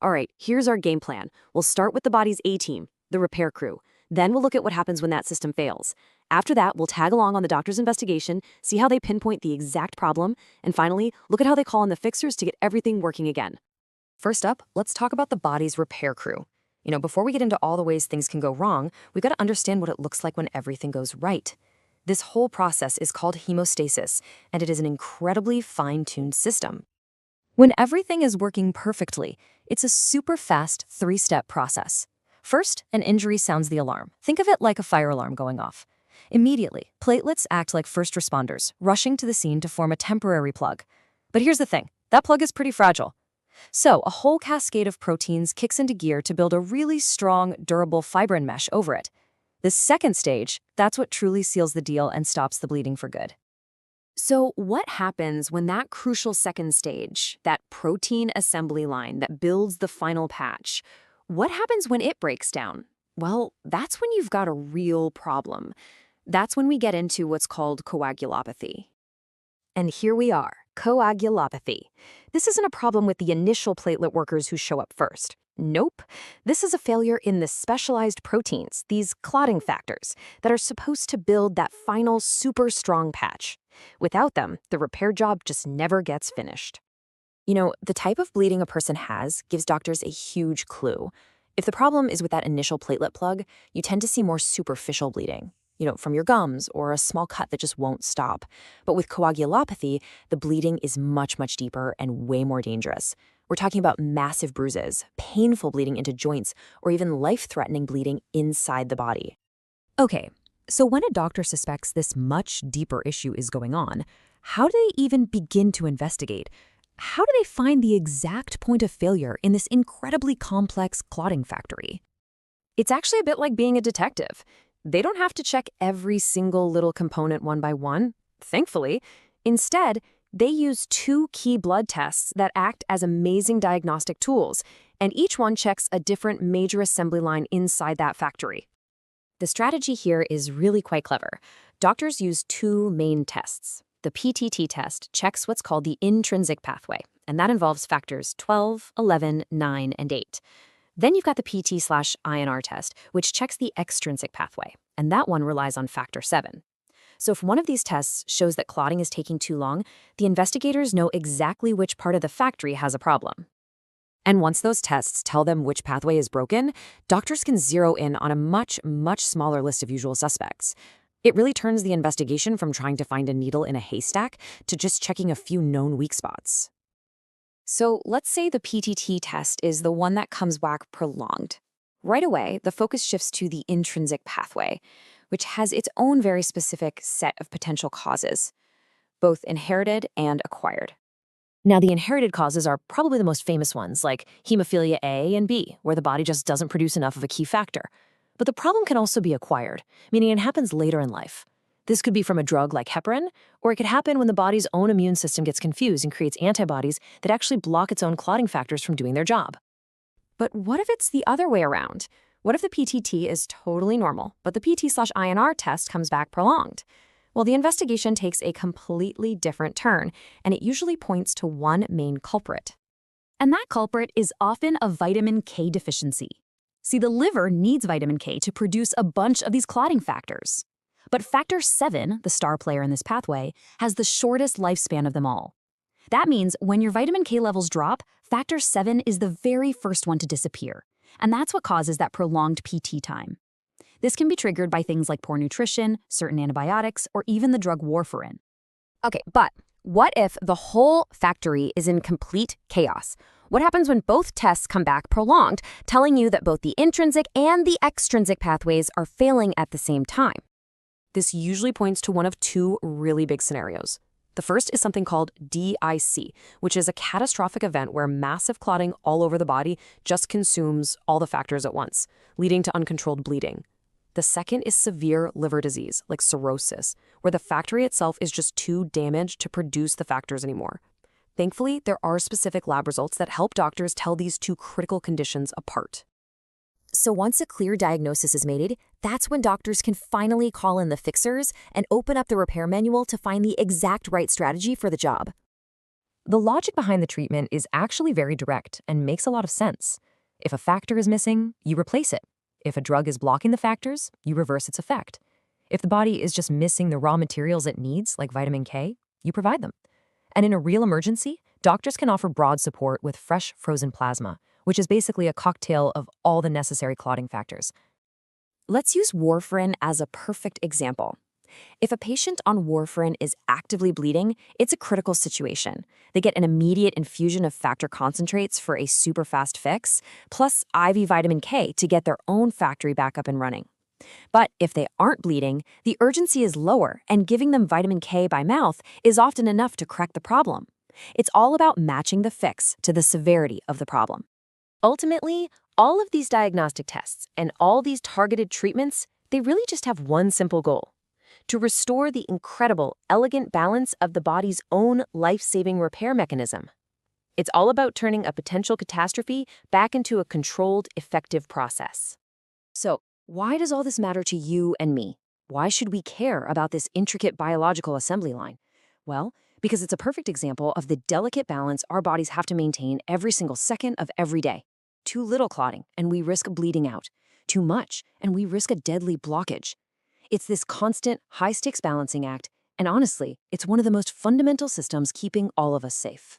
All right, here's our game plan. We'll start with the body's A team, the repair crew. Then we'll look at what happens when that system fails. After that, we'll tag along on the doctor's investigation, see how they pinpoint the exact problem, and finally, look at how they call in the fixers to get everything working again. First up, let's talk about the body's repair crew. Before we get into all the ways things can go wrong, we've got to understand what it looks like when everything goes right. This whole process is called hemostasis, and it is an incredibly fine-tuned system. When everything is working perfectly, it's a super fast 3-step process. First, an injury sounds the alarm. Think of it like a fire alarm going off. Immediately, platelets act like first responders, rushing to the scene to form a temporary plug. But here's the thing, that plug is pretty fragile. So, a whole cascade of proteins kicks into gear to build a really strong, durable fibrin mesh over it. The second stage, that's what truly seals the deal and stops the bleeding for good. So what happens when that crucial second stage, that protein assembly line that builds the final patch, what happens when it breaks down? Well, that's when you've got a real problem. That's when we get into what's called coagulopathy. And here we are, coagulopathy. This isn't a problem with the initial platelet workers who show up first. Nope. This is a failure in the specialized proteins, these clotting factors, that are supposed to build that final super strong patch. Without them, the repair job just never gets finished. The type of bleeding a person has gives doctors a huge clue. If the problem is with that initial platelet plug, you tend to see more superficial bleeding, from your gums or a small cut that just won't stop. But with coagulopathy, the bleeding is much, much deeper and way more dangerous. We're talking about massive bruises, painful bleeding into joints, or even life-threatening bleeding inside the body. Okay, so when a doctor suspects this much deeper issue is going on, how do they even begin to investigate? How do they find the exact point of failure in this incredibly complex clotting factory? It's actually a bit like being a detective. They don't have to check every single little component one by one, thankfully. Instead, they use 2 key blood tests that act as amazing diagnostic tools, and each one checks a different major assembly line inside that factory. The strategy here is really quite clever. Doctors use 2 main tests. The PTT test checks what's called the intrinsic pathway, and that involves factors 12, 11, 9, and 8. Then you've got the PT/INR test, which checks the extrinsic pathway, and that one relies on factor 7. So if one of these tests shows that clotting is taking too long, the investigators know exactly which part of the factory has a problem. And once those tests tell them which pathway is broken, doctors can zero in on a much, much smaller list of usual suspects. It really turns the investigation from trying to find a needle in a haystack to just checking a few known weak spots. So let's say the PTT test is the one that comes back prolonged. Right away, the focus shifts to the intrinsic pathway, which has its own very specific set of potential causes, both inherited and acquired. Now, the inherited causes are probably the most famous ones, like hemophilia A and B, where the body just doesn't produce enough of a key factor. But the problem can also be acquired, meaning it happens later in life. This could be from a drug like heparin, or it could happen when the body's own immune system gets confused and creates antibodies that actually block its own clotting factors from doing their job. But what if it's the other way around? What if the PTT is totally normal, but the PT/INR test comes back prolonged? Well, the investigation takes a completely different turn, and it usually points to one main culprit. And that culprit is often a vitamin K deficiency. See, the liver needs vitamin K to produce a bunch of these clotting factors. But factor 7, the star player in this pathway, has the shortest lifespan of them all. That means when your vitamin K levels drop, factor 7 is the very first one to disappear. And that's what causes that prolonged PT time. This can be triggered by things like poor nutrition, certain antibiotics, or even the drug warfarin. Okay, but what if the whole factory is in complete chaos? What happens when both tests come back prolonged, telling you that both the intrinsic and the extrinsic pathways are failing at the same time? This usually points to one of 2 really big scenarios. The first is something called DIC, which is a catastrophic event where massive clotting all over the body just consumes all the factors at once, leading to uncontrolled bleeding. The second is severe liver disease, like cirrhosis, where the factory itself is just too damaged to produce the factors anymore. Thankfully, there are specific lab results that help doctors tell these 2 critical conditions apart. So once a clear diagnosis is made, that's when doctors can finally call in the fixers and open up the repair manual to find the exact right strategy for the job. The logic behind the treatment is actually very direct and makes a lot of sense. If a factor is missing, you replace it. If a drug is blocking the factors, you reverse its effect. If the body is just missing the raw materials it needs, like vitamin K, you provide them. And in a real emergency, doctors can offer broad support with fresh frozen plasma, which is basically a cocktail of all the necessary clotting factors. Let's use warfarin as a perfect example. If a patient on warfarin is actively bleeding, it's a critical situation. They get an immediate infusion of factor concentrates for a super fast fix, plus IV vitamin K to get their own factory back up and running. But if they aren't bleeding, the urgency is lower, and giving them vitamin K by mouth is often enough to correct the problem. It's all about matching the fix to the severity of the problem. Ultimately, all of these diagnostic tests and all these targeted treatments, they really just have one simple goal: to restore the incredible, elegant balance of the body's own life-saving repair mechanism. It's all about turning a potential catastrophe back into a controlled, effective process. So, why does all this matter to you and me? Why should we care about this intricate biological assembly line? Well, because it's a perfect example of the delicate balance our bodies have to maintain every single second of every day. Too little clotting, and we risk bleeding out. Too much, and we risk a deadly blockage. It's this constant, high-stakes balancing act, and honestly, it's one of the most fundamental systems keeping all of us safe.